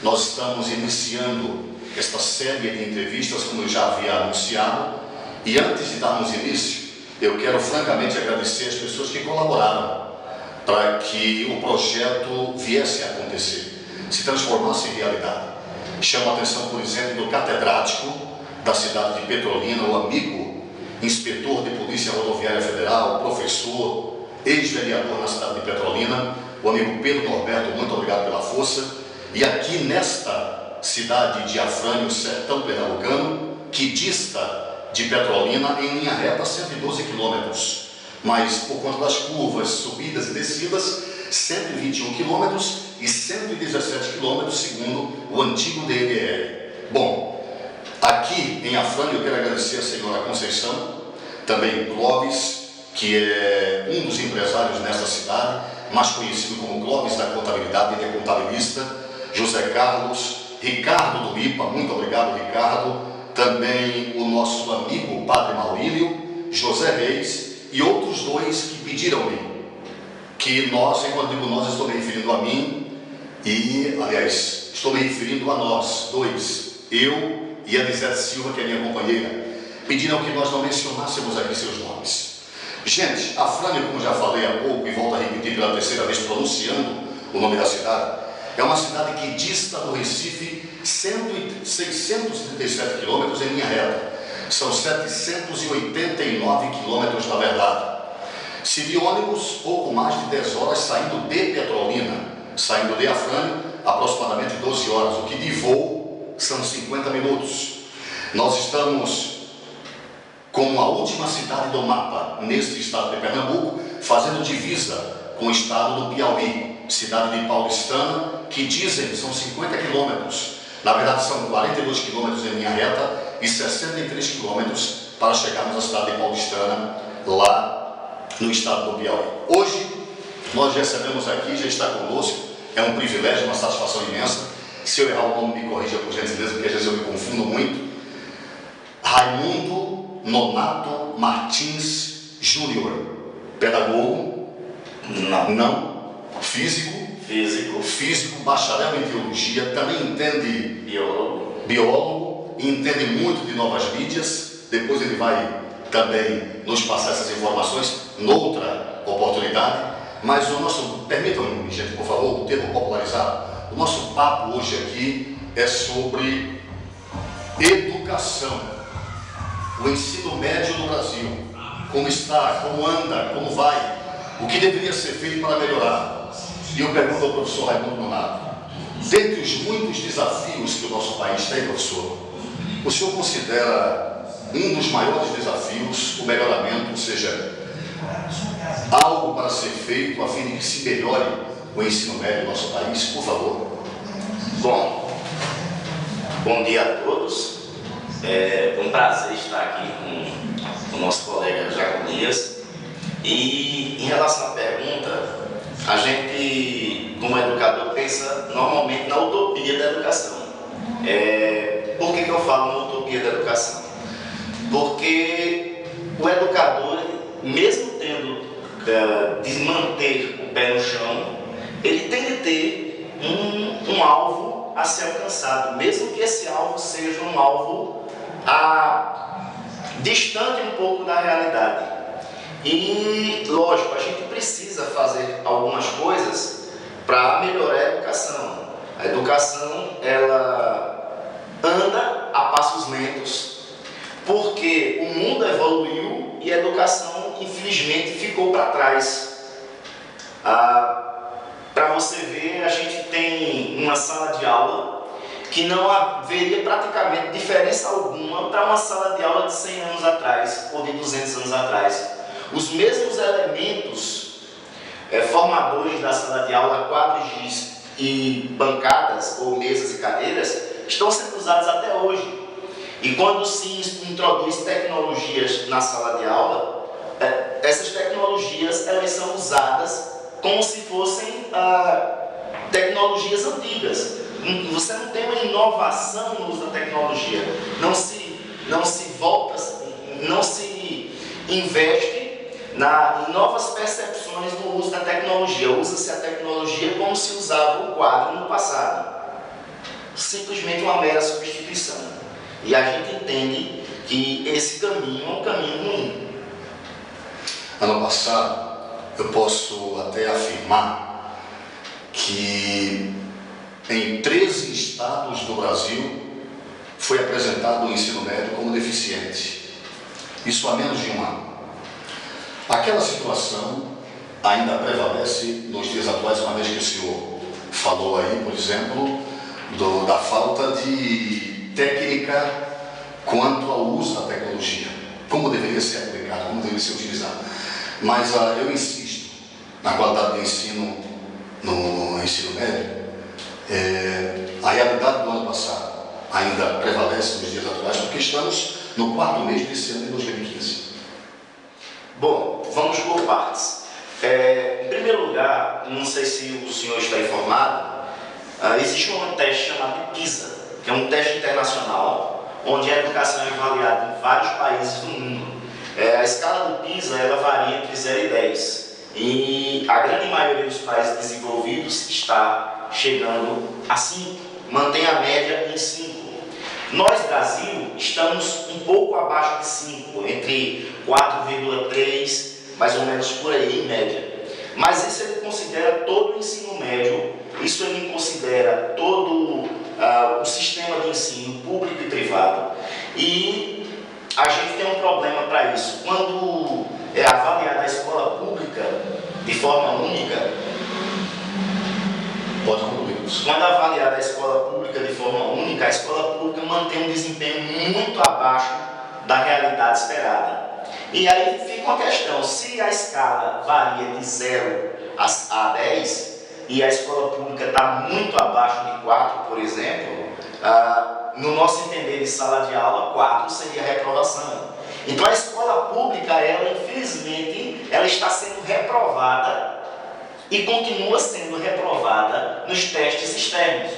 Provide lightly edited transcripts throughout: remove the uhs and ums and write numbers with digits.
nós estamos iniciando esta série de entrevistas, como eu já havia anunciado, e antes de darmos início, eu quero francamente agradecer as pessoas que colaboraram para que o projeto viesse a acontecer, se transformasse em realidade. Chamo a atenção, por exemplo, do catedrático da cidade de Petrolina, o amigo inspetor de Polícia Rodoviária Federal, professor, ex-vereador na cidade de Petrolina, o amigo Pedro Norberto, muito obrigado pela força. E aqui nesta cidade de Afrânio, sertão pernambucano, que dista de Petrolina em linha reta 112 quilômetros, mas por conta das curvas, subidas e descidas, 121 quilômetros e 117 quilômetros segundo o antigo DNR. Bom, aqui em Afrânio eu quero agradecer a senhora Conceição, também Clóvis, que é um dos empresários nesta cidade, mais conhecido como Clóvis da Contabilidade, ele é contabilista, José Carlos, Ricardo do IPA, muito obrigado Ricardo, também o nosso amigo Padre Maurílio, José Reis e outros dois que pediram-me que nós, enquanto digo nós, estou me referindo a mim e, aliás, estou me referindo a nós, dois, eu e a Lisete Silva, que é minha companheira, pediram que nós não mencionássemos aqui seus nomes. Gente, Afrânio, como já falei há pouco e volto a repetir pela terceira vez pronunciando o nome da cidade, é uma cidade que dista do Recife 637 quilômetros em linha reta. São 789 quilômetros na verdade. Se de ônibus, pouco mais de 10 horas saindo de Petrolina, saindo de Afrânio, aproximadamente 12 horas. O que de voo são 50 minutos. Nós estamos como a última cidade do mapa neste estado de Pernambuco, fazendo divisa com o estado do Piauí, cidade de Paulistana, que dizem são 50 quilômetros. Na verdade são 42 quilômetros em linha reta e 63 quilômetros para chegarmos à cidade de Paulistana, lá no estado do Piauí. Hoje nós recebemos aqui, já está conosco, é um privilégio, uma satisfação imensa. Se eu errar o nome, me corrija por gentileza, porque às vezes eu me confundo muito. Raimundo Nonato Martins Júnior, pedagogo, físico, bacharel em teologia, também entende biólogo, entende muito de novas mídias. Depois ele vai também nos passar essas informações noutra oportunidade. Mas o nosso, permitam-me, gente, por favor, o termo popularizado, o nosso papo hoje aqui é sobre educação. O ensino médio no Brasil, como está, como anda, como vai, o que deveria ser feito para melhorar. E eu pergunto ao professor Raimundo Nonato, dentre os muitos desafios que o nosso país tem, professor, o senhor considera um dos maiores desafios o melhoramento, ou seja, algo para ser feito a fim de que se melhore o ensino médio no nosso país, por favor? Bom dia a todos. É um prazer estar aqui com o nosso colega Jaconias. E em relação à pergunta, a gente, como educador, pensa normalmente na utopia da educação. Por que eu falo na utopia da educação? Porque o educador, mesmo tendo de manter o pé no chão, ele tem que ter um alvo a ser alcançado, mesmo que esse alvo seja um alvo distante um pouco da realidade. E, lógico, a gente precisa fazer algumas coisas para melhorar a educação. A educação, ela anda a passos lentos, porque o mundo evoluiu e a educação, infelizmente, ficou para trás. Para você ver, a gente tem uma sala de aula que não haveria praticamente diferença alguma para uma sala de aula de 100 anos atrás ou de 200 anos atrás. Os mesmos elementos formadores da sala de aula, quadros, giz e bancadas ou mesas e cadeiras, estão sendo usados até hoje. E quando se introduz tecnologias na sala de aula, essas tecnologias elas são usadas como se fossem tecnologias antigas. Você não tem uma inovação no uso da tecnologia, não se investe em novas percepções no uso da tecnologia. Usa-se a tecnologia como se usava o quadro no passado. simplesmente uma mera substituição. E a gente entende que esse caminho é um caminho ruim. Ano passado, eu posso até afirmar que em 13 estados do Brasil foi apresentado o ensino médio como deficiente. Isso há menos de um ano. Aquela situação ainda prevalece nos dias atuais, uma vez que o senhor falou aí, por exemplo, da falta de técnica quanto ao uso da tecnologia, como deveria ser aplicado, como deveria ser utilizado. Mas eu insisto na qualidade do ensino no ensino médio. A realidade do ano passado ainda prevalece nos dias atuais, porque estamos no 4º mês desse ano de 2015. Bom, vamos por partes. Em primeiro lugar, não sei se o senhor está informado, existe um teste chamado PISA, que é um teste internacional, onde a educação é avaliada em vários países do mundo. A escala do PISA ela varia entre 0 e 10, e a grande maioria dos países desenvolvidos está chegando a 5, mantém a média em 5. Nós, Brasil, estamos um pouco abaixo de 5, entre 4,3, mais ou menos por aí, em média. Mas isso ele considera todo o ensino médio, isso ele considera todo o sistema de ensino público e privado. E a gente tem um problema para isso. Quando é avaliada a escola pública de forma única, quando avaliada a escola pública de forma única, a escola pública mantém um desempenho muito abaixo da realidade esperada. E aí fica uma questão, se a escala varia de 0 a 10 e a escola pública está muito abaixo de 4, por exemplo, no nosso entender de sala de aula, 4 seria reprovação. Então a escola pública, ela infelizmente, ela está sendo reprovada e continua sendo reprovada nos testes externos.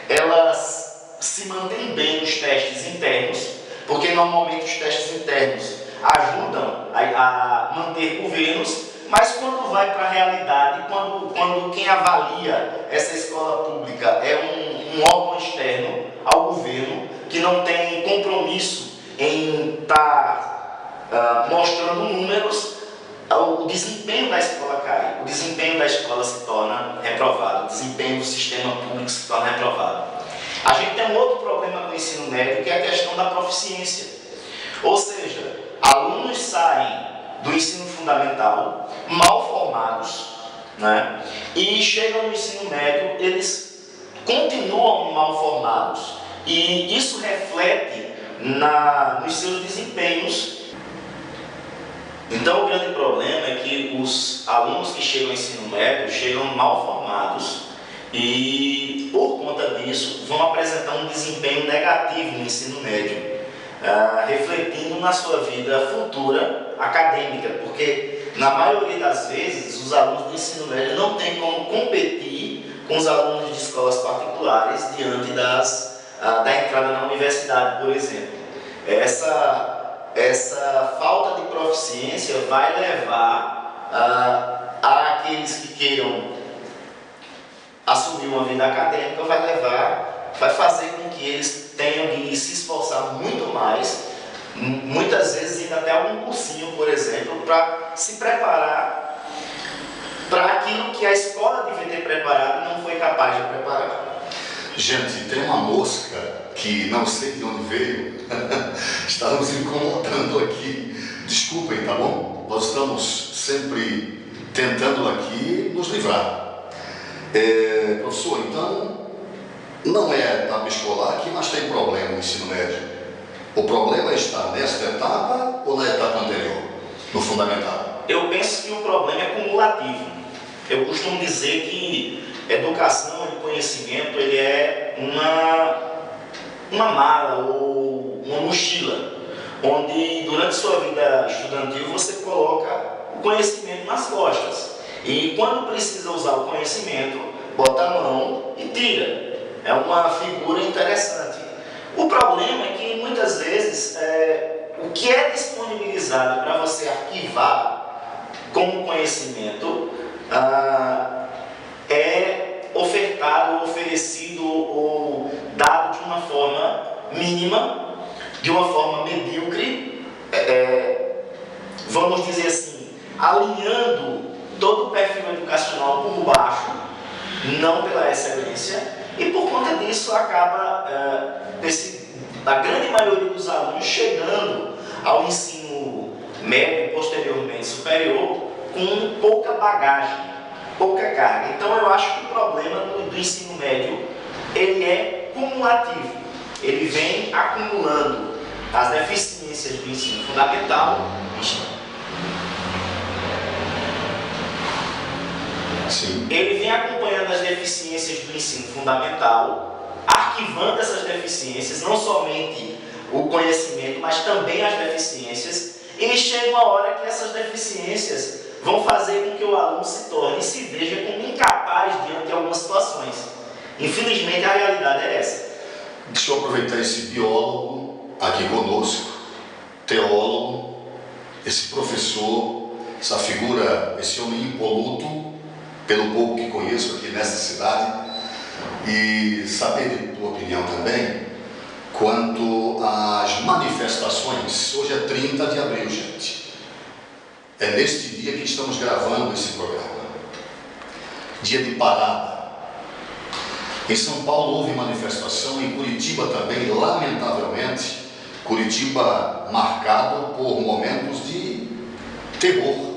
Elas se mantêm bem nos testes internos, porque normalmente os testes internos ajudam a manter governos, mas quando vai para a realidade, quando quem avalia essa escola pública é um órgão externo ao governo, que não tem compromisso em estar mostrando números, o desempenho da escola cai, o desempenho da escola se torna reprovado, o desempenho do sistema público se torna reprovado. A gente tem um outro problema no ensino médio, que é a questão da proficiência. Ou seja, alunos saem do ensino fundamental mal formados, né? E chegam no ensino médio, eles continuam mal formados. E isso reflete nos seus desempenhos. Então o grande problema é que os alunos que chegam ao ensino médio chegam mal formados e, por conta disso, vão apresentar um desempenho negativo no ensino médio, refletindo na sua vida futura acadêmica, porque na maioria das vezes os alunos do ensino médio não têm como competir com os alunos de escolas particulares diante da entrada na universidade, por exemplo. Essa falta de proficiência vai levar a aqueles que queiram assumir uma vida acadêmica, vai fazer com que eles tenham de se esforçar muito mais, muitas vezes indo até algum cursinho, por exemplo, para se preparar para aquilo que a escola devia ter preparado e não foi capaz de preparar. Gente, tem uma mosca que não sei de onde veio, está nos incomodando aqui. Desculpem, tá bom? Nós estamos sempre tentando aqui nos livrar. Professor, então, não é a etapa escolar que mais tem problema no ensino médio. O problema está nesta etapa ou na etapa anterior, no fundamental? Eu penso que o problema é cumulativo. Eu costumo dizer que educação e conhecimento ele é uma mala ou uma mochila, onde durante sua vida estudantil você coloca o conhecimento nas costas. E quando precisa usar o conhecimento, bota a mão e tira. É uma figura interessante. O problema é que muitas vezes o que é disponibilizado para você arquivar como conhecimento é ofertado, oferecido ou dado cima, de uma forma medíocre, vamos dizer assim, alinhando todo o perfil educacional por baixo, não pela excelência, e por conta disso acaba a grande maioria dos alunos chegando ao ensino médio e posteriormente superior com pouca bagagem, pouca carga. Então eu acho que o problema do ensino médio ele é cumulativo, ele vem acumulando as deficiências do ensino fundamental. Sim. Ele vem acompanhando as deficiências do ensino fundamental, arquivando essas deficiências, não somente o conhecimento, mas também as deficiências, e chega uma hora que essas deficiências vão fazer com que o aluno se torne e se veja como incapaz diante de algumas situações. Infelizmente, a realidade é essa. Deixa eu aproveitar esse biólogo aqui conosco, teólogo, esse professor, essa figura, esse homem impoluto, pelo pouco que conheço aqui nessa cidade, e saber de tua opinião também quanto às manifestações. Hoje é 30 de abril, gente. É neste dia que estamos gravando esse programa. Dia de parada. Em São Paulo houve manifestação, em Curitiba também, lamentavelmente, Curitiba marcado por momentos de terror.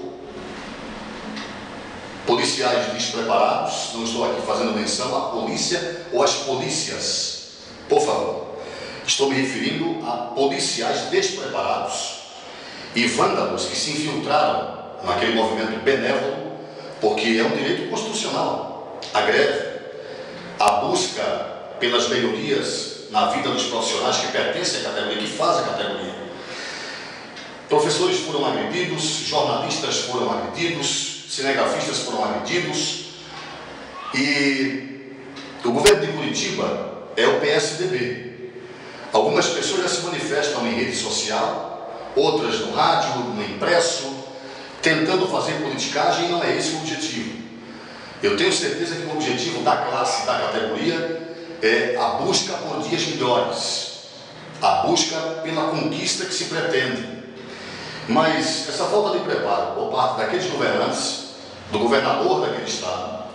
Policiais despreparados, não estou aqui fazendo menção à polícia ou às polícias, por favor. Estou me referindo a policiais despreparados e vândalos que se infiltraram naquele movimento benévolo, porque é um direito constitucional, a greve, a busca pelas melhorias na vida dos profissionais que pertencem à categoria, que fazem a categoria. Professores foram agredidos, jornalistas foram agredidos, cinegrafistas foram agredidos, e o governo de Curitiba é o PSDB. Algumas pessoas já se manifestam em rede social, outras no rádio, no impresso, tentando fazer politicagem, e não é esse o objetivo. Eu tenho certeza que o objetivo da classe, da categoria, é a busca por dias melhores, a busca pela conquista que se pretende. Mas essa falta de preparo por parte daqueles governantes, do governador daquele estado,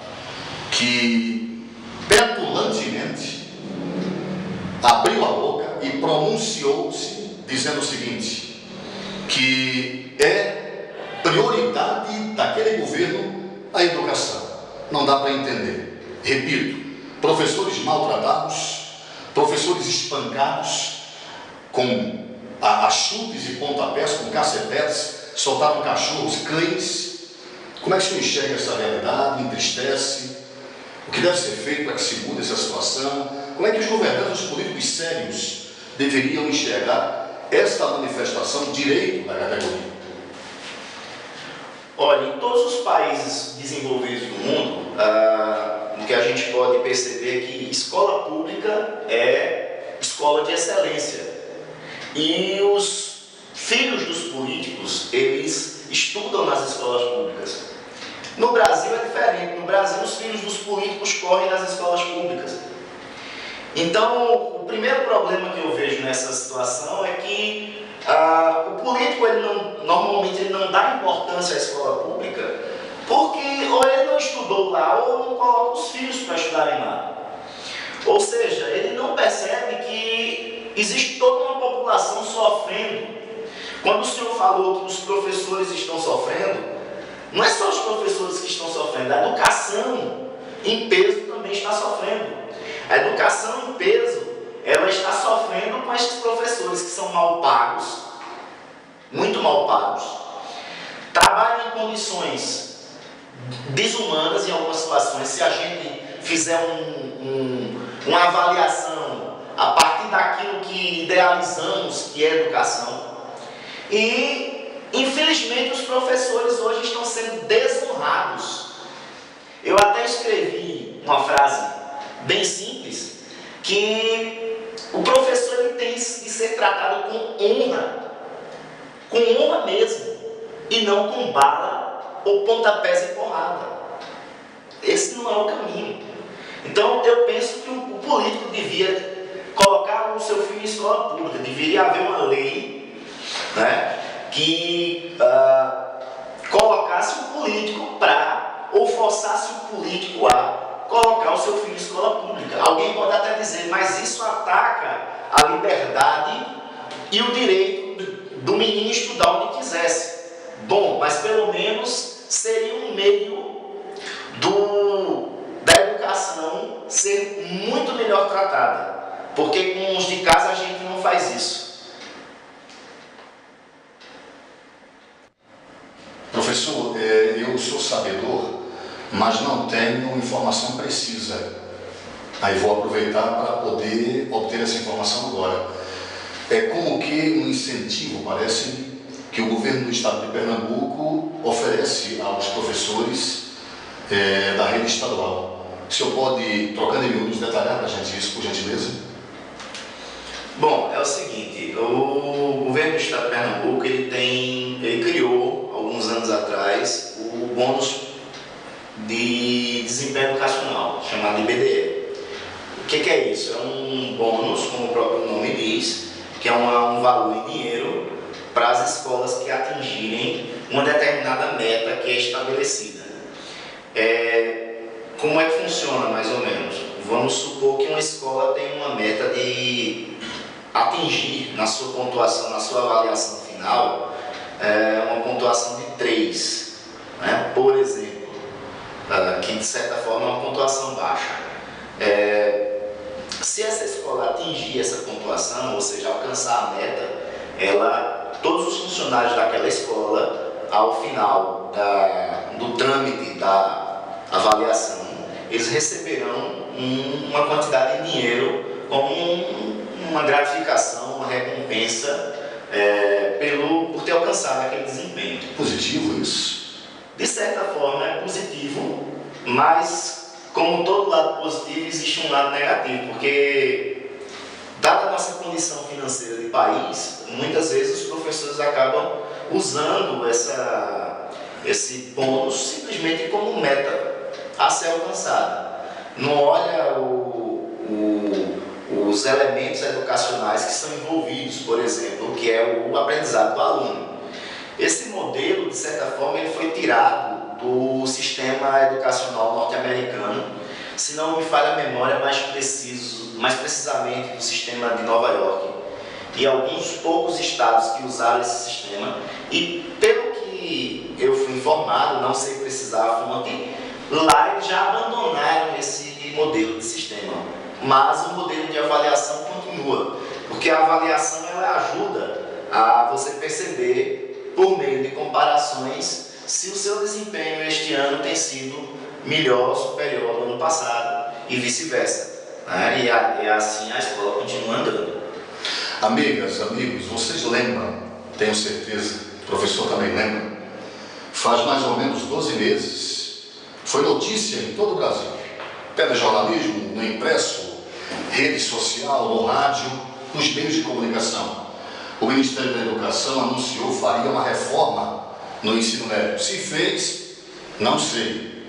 que petulantemente abriu a boca e pronunciou-se dizendo o seguinte, que é prioridade daquele governo a educação. Não dá para entender. Repito, professores maltratados, professores espancados com a chutes e pontapés, com cacetetes, soltaram cachorros, cães. Como é que se enxerga essa realidade? Entristece. O que deve ser feito para que se mude essa situação? Como é que os governantes, os políticos sérios deveriam enxergar esta manifestação de direito da categoria? Olha, em todos os países desenvolvidos do mundo, o que a gente pode perceber é que escola pública é escola de excelência. E os filhos dos políticos, eles estudam nas escolas públicas. No Brasil é diferente. No Brasil, os filhos dos políticos correm nas escolas públicas. Então, o primeiro problema que eu vejo nessa situação é que o político, normalmente, ele não dá importância à escola pública, porque ou ele não estudou lá, ou não coloca os filhos para estudarem lá. Ou seja, ele não percebe que existe toda uma população sofrendo. Quando o senhor falou que os professores estão sofrendo, não é só os professores que estão sofrendo, a educação em peso também está sofrendo. A educação em peso, ela está sofrendo com esses professores que são mal pagos, muito mal pagos, trabalham em condições desumanas em algumas situações. Se a gente fizer uma avaliação a partir daquilo que idealizamos que é educação, e infelizmente os professores hoje estão sendo desonrados. Eu até escrevi uma frase bem simples, que o professor ele tem de ser tratado com honra mesmo, e não com bala ou pontapés e porrada. Esse não é o caminho. Então eu penso que o político devia colocar colocar o seu filho em escola pública. Deveria haver uma lei, né, que colocasse o político ou forçasse o político a colocar o seu filho em escola pública. Alguém pode até dizer, mas isso ataca a liberdade e o direito do menino estudar onde quisesse. Bom, mas pelo menos seria um meio da educação ser muito melhor tratada, porque com os de casa a gente não faz isso. Professor, eu sou sabedor, mas não tenho informação precisa. Aí vou aproveitar para poder obter essa informação agora. É como que um incentivo, parece que o governo do estado de Pernambuco oferece aos professores da rede estadual. O senhor pode, trocando em miúdos, detalhar para a gente isso, por gentileza? Bom, é o seguinte, o governo do estado de Pernambuco, ele criou, alguns anos atrás, o bônus de desempenho educacional, chamado de BDE. O que é isso? É um bônus, como o próprio nome diz, que é um valor em dinheiro para as escolas que atingirem uma determinada meta que é estabelecida. Como é que funciona, mais ou menos? Vamos supor que uma escola tem uma meta de atingir na sua pontuação, na sua avaliação final, uma pontuação de 3, né? Por exemplo, que de certa forma é uma pontuação baixa. Se essa escola atingir essa pontuação, ou seja, alcançar a meta, todos os funcionários daquela escola, ao final do trâmite da avaliação, eles receberão uma quantidade de dinheiro como uma gratificação, uma recompensa por ter alcançado aquele desempenho. Positivo isso? De certa forma é positivo, mas como todo lado positivo existe um lado negativo, porque dada a nossa condição financeira de país, muitas vezes os professores acabam usando esse bônus simplesmente como meta a ser alcançada. Não olha os elementos educacionais que são envolvidos, por exemplo, que é o aprendizado do aluno. Esse modelo, de certa forma, ele foi tirado do sistema educacional norte-americano, se não me falha a memória, mais precisamente do sistema de Nova York, e alguns poucos estados que usaram esse sistema, e pelo que eu fui informado, não sei precisar a fonte, lá eles já abandonaram esse modelo de sistema, mas o modelo de avaliação continua, porque a avaliação ela ajuda a você perceber, por meio de comparações, se o seu desempenho este ano tem sido melhor ou superior ao ano passado e vice-versa, né? E assim a escola continua andando. Amigas, amigos, vocês lembram, tenho certeza, o professor também lembra, faz mais ou menos 12 meses, foi notícia em todo o Brasil, telejornalismo, no impresso, rede social, no rádio, nos meios de comunicação. O Ministério da Educação anunciou faria uma reforma no ensino médio. Se fez, não sei.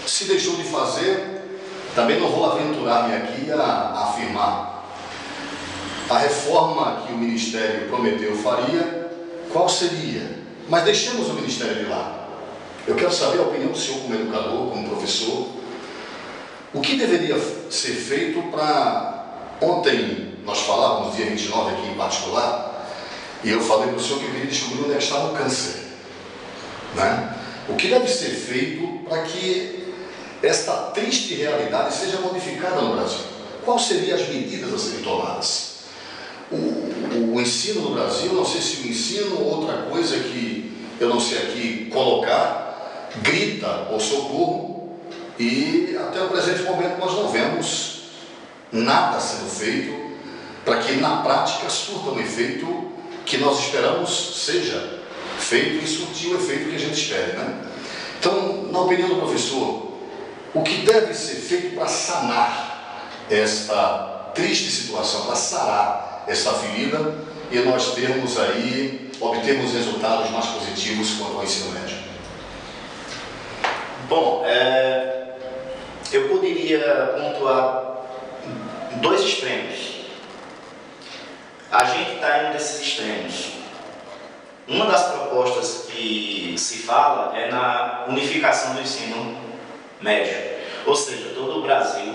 Se deixou de fazer, também não vou aventurar-me aqui a afirmar. A reforma que o Ministério prometeu faria, qual seria? Mas deixemos o Ministério de lado. Eu quero saber a opinião do senhor como educador, como professor. O que deveria ser feito para... Ontem nós falávamos, dia 29 aqui em particular, e eu falei para o senhor que eu queria descobrir onde é que estava o câncer, né? O que deve ser feito para que esta triste realidade seja modificada no Brasil? Quais seriam as medidas a serem tomadas? O ensino no Brasil, não sei se o ensino ou outra coisa que eu não sei aqui colocar, grita por socorro, e até o presente momento nós não vemos nada sendo feito para que na prática surta um efeito que nós esperamos seja feito e surtir o efeito que a gente espere, né? Então, na opinião do professor, o que deve ser feito para sanar esta triste situação, para sarar essa ferida e nós obtermos resultados mais positivos quanto ao ensino médio? Bom, eu poderia pontuar dois extremos. A gente está em um desses extremos. Uma das propostas que se fala é na unificação do ensino médio, ou seja, todo o Brasil,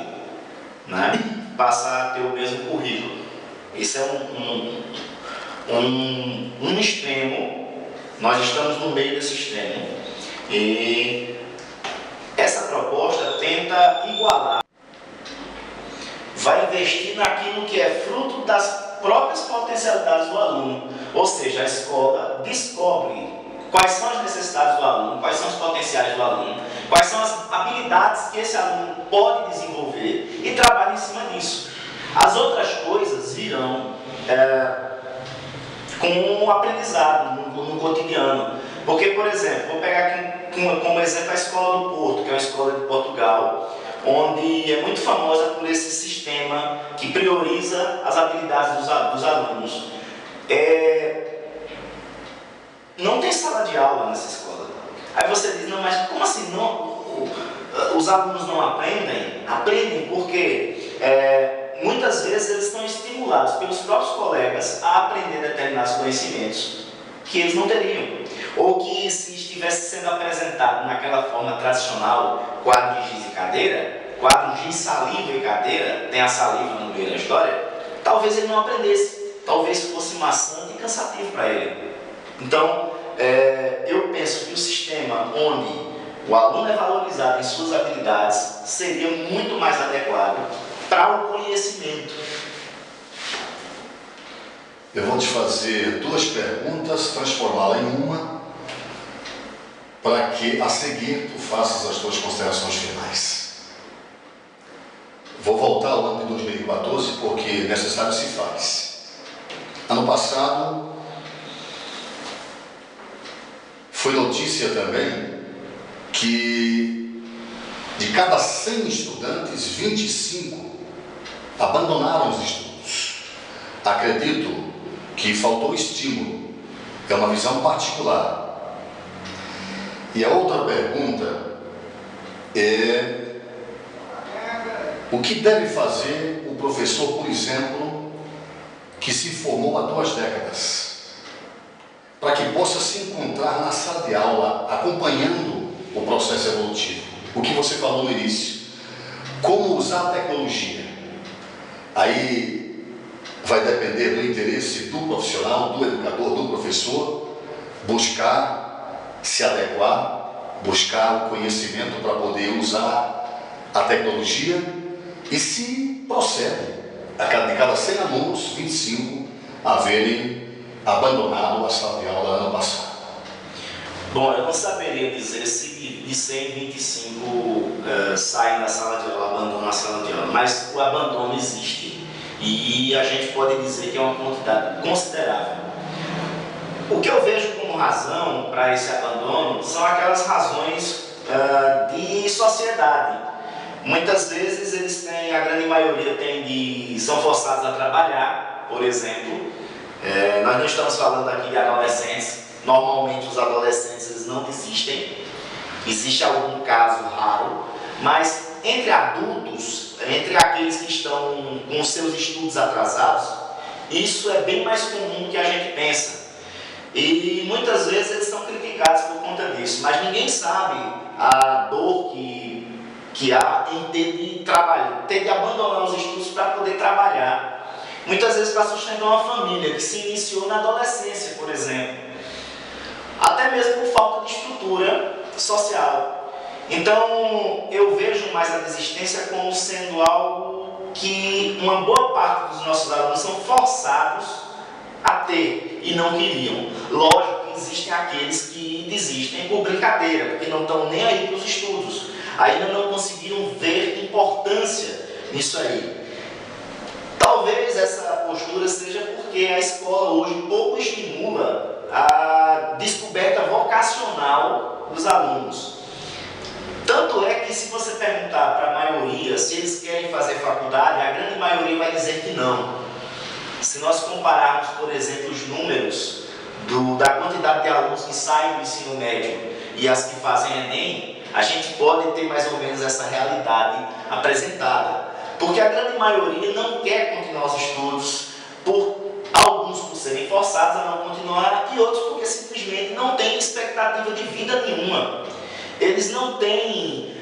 né, passar a ter o mesmo currículo. Esse é um extremo, nós estamos no meio desse extremo, e essa proposta tenta igualar, vai investir naquilo que é fruto das próprias potencialidades do aluno, ou seja, a escola descobre quais são as necessidades do aluno, quais são os potenciais do aluno, quais são as habilidades que esse aluno pode desenvolver e trabalha em cima disso. As outras coisas virão com o aprendizado no cotidiano. Porque, por exemplo, vou pegar aqui como exemplo a Escola do Porto, que é uma escola de Portugal, onde é muito famosa por esse sistema que prioriza as habilidades dos alunos. Não tem sala de aula nessa escola. Aí você diz, não, mas como assim não, os alunos não aprendem? Aprendem porque muitas vezes eles estão estimulados pelos próprios colegas a aprender determinados conhecimentos que eles não teriam. Ou que se estivesse sendo apresentado naquela forma tradicional, quadro de giz e cadeira, quadro de saliva e cadeira, tem a saliva no meio da história, talvez ele não aprendesse, talvez fosse maçante e cansativo para ele. Então, eu penso que o sistema onde o aluno é valorizado em suas habilidades seria muito mais adequado para o conhecimento. Eu vou te fazer duas perguntas, transformá-la em uma, para que a seguir tu faças as tuas considerações finais. Vou voltar ao ano de 2014 porque necessário se faz. Ano passado foi notícia também que de cada 100 estudantes, 25 abandonaram os estudos. Acredito que faltou estímulo, é uma visão particular. E a outra pergunta é: o que deve fazer o professor, por exemplo, que se formou há 2 décadas, para que possa se encontrar na sala de aula, acompanhando o processo evolutivo? O que você falou no início, como usar a tecnologia. Aí vai depender do interesse do profissional, do educador, do professor, buscar se adequar, buscar o conhecimento para poder usar a tecnologia, e se procede de cada 100 alunos, 25 haverem abandonado a sala de aula ano passado. Bom, eu não saberia dizer se de 100, 25 saem da sala de aula, abandonam a sala de aula, mas o abandono existe e a gente pode dizer que é uma quantidade considerável. O que eu vejo como razão para esse abandono são aquelas razões de sociedade. Muitas vezes eles têm, a grande maioria são forçados a trabalhar, por exemplo. Nós não estamos falando aqui de adolescentes. Normalmente os adolescentes eles não desistem. Existe algum caso raro, mas entre adultos, entre aqueles que estão com seus estudos atrasados, isso é bem mais comum do que a gente pensa. E muitas vezes eles são criticados por conta disso, mas ninguém sabe a dor que há em ter de abandonar os estudos para poder trabalhar. Muitas vezes para sustentar uma família que se iniciou na adolescência, por exemplo. Até mesmo por falta de estrutura social. Então, eu vejo mais a desistência como sendo algo que uma boa parte dos nossos alunos são forçados a ter e não queriam. Lógico que existem aqueles que desistem por brincadeira, porque não estão nem aí para os estudos, ainda não conseguiram ver importância nisso aí. Talvez essa postura seja porque a escola hoje pouco estimula a descoberta vocacional dos alunos. Tanto é que se você perguntar para a maioria se eles querem fazer faculdade, a grande maioria vai dizer que não. Se nós compararmos, por exemplo, os números da quantidade de alunos que saem do ensino médio e as que fazem Enem, a gente pode ter mais ou menos essa realidade apresentada. Porque a grande maioria não quer continuar os estudos, alguns por serem forçados a não continuar e outros porque simplesmente não têm expectativa de vida nenhuma. Eles não têm,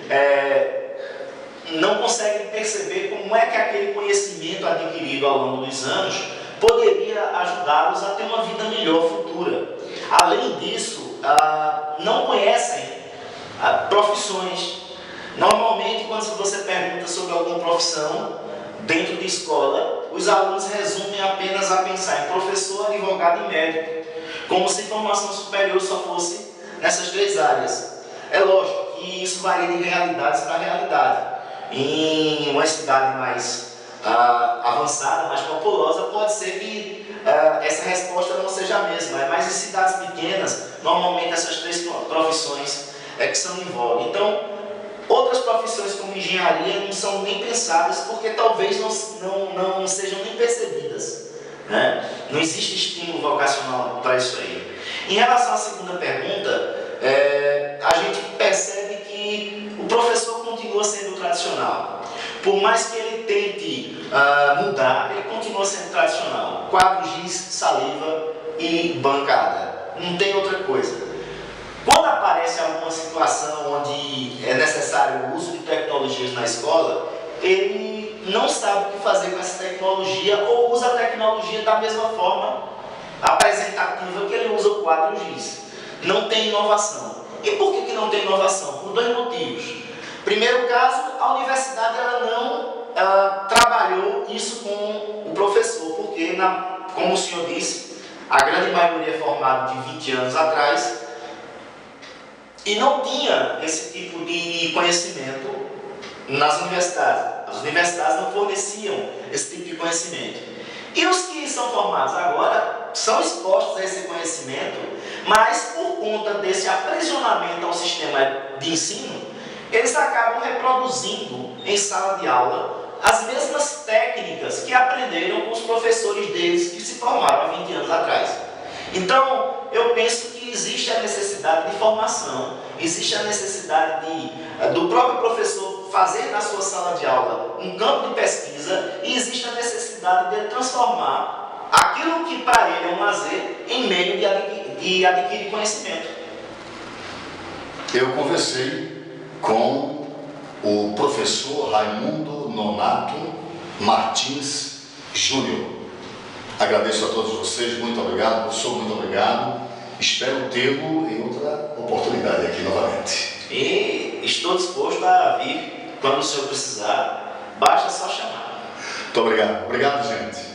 não conseguem perceber como é que aquele conhecimento adquirido ao longo dos anos poderia ajudá-los a ter uma vida melhor futura. Além disso, não conhecem profissões. Normalmente, quando você pergunta sobre alguma profissão dentro de escola, os alunos resumem apenas a pensar em professor, advogado e médico, como se formação superior só fosse nessas três áreas. É lógico que isso varia de realidades para realidade. Em uma cidade mais avançada, mais populosa, pode ser que essa resposta não seja a mesma, mas em cidades pequenas, normalmente essas três profissões que são em voga. Então, outras profissões como engenharia não são nem pensadas porque talvez não sejam nem percebidas, né? Não existe estímulo vocacional para isso aí. Em relação à segunda pergunta, a gente percebe que o professor continua sendo tradicional. Por mais que ele tente mudar, ele continua sendo tradicional. Quadro, giz, saliva e bancada. Não tem outra coisa. Quando aparece alguma situação onde é necessário o uso de tecnologias na escola, ele não sabe o que fazer com essa tecnologia ou usa a tecnologia da mesma forma apresentativa que ele usa o quadro giz. Não tem inovação. E por que não tem inovação? Por dois motivos. Primeiro caso, a universidade não trabalhou isso com o professor, porque, como o senhor disse, a grande maioria é formada de 20 anos atrás, e não tinha esse tipo de conhecimento nas universidades. As universidades não forneciam esse tipo de conhecimento. E os que são formados agora são expostos a esse conhecimento, mas por conta desse aprisionamento ao sistema de ensino, eles acabam reproduzindo em sala de aula as mesmas técnicas que aprenderam com os professores deles que se formaram há 20 anos atrás. Então, eu penso que existe a necessidade de formação, existe a necessidade do próprio professor fazer na sua sala de aula um campo de pesquisa e existe a necessidade de transformar aquilo que para ele é um lazer em meio de adquirir conhecimento. Eu conversei com o professor Raimundo Nonato Martins Júnior. Agradeço a todos vocês, muito obrigado, professor, muito obrigado. Espero tê-lo em outra oportunidade aqui novamente. E estou disposto a vir quando o senhor precisar, basta só chamar. Muito obrigado. Obrigado, gente.